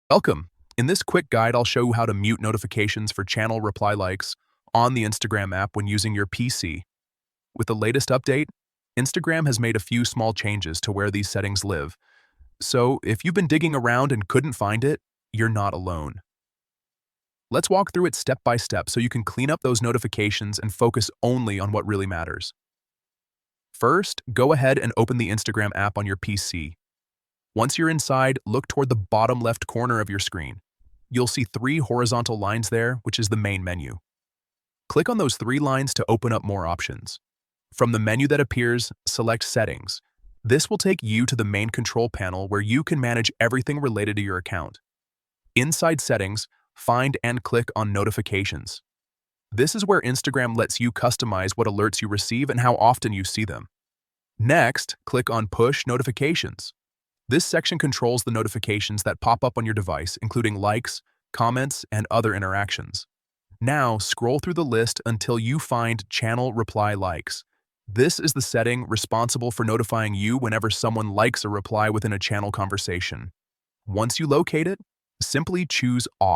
Welcome. In this quick guide, I'll show you how to mute notifications for channel reply likes on the Instagram app when using your PC. With the latest update, Instagram has made a few small changes to where these settings live. So if you've been digging around and couldn't find it, you're not alone. Let's walk through it step by step so you can clean up those notifications and focus only on what really matters. First, go ahead and open the Instagram app on your PC. Once you're inside, look toward the bottom left corner of your screen. You'll see three horizontal lines there, which is the main menu. Click on those three lines to open up more options. From the menu that appears, select Settings. This will take you to the main control panel where you can manage everything related to your account. Inside Settings, find and click on Notifications. This is where Instagram lets you customize what alerts you receive and how often you see them. Next, click on Push Notifications. This section controls the notifications that pop up on your device, including likes, comments, and other interactions. Now, scroll through the list until you find Channel Reply Likes. This is the setting responsible for notifying you whenever someone likes a reply within a channel conversation. Once you locate it, simply choose Off.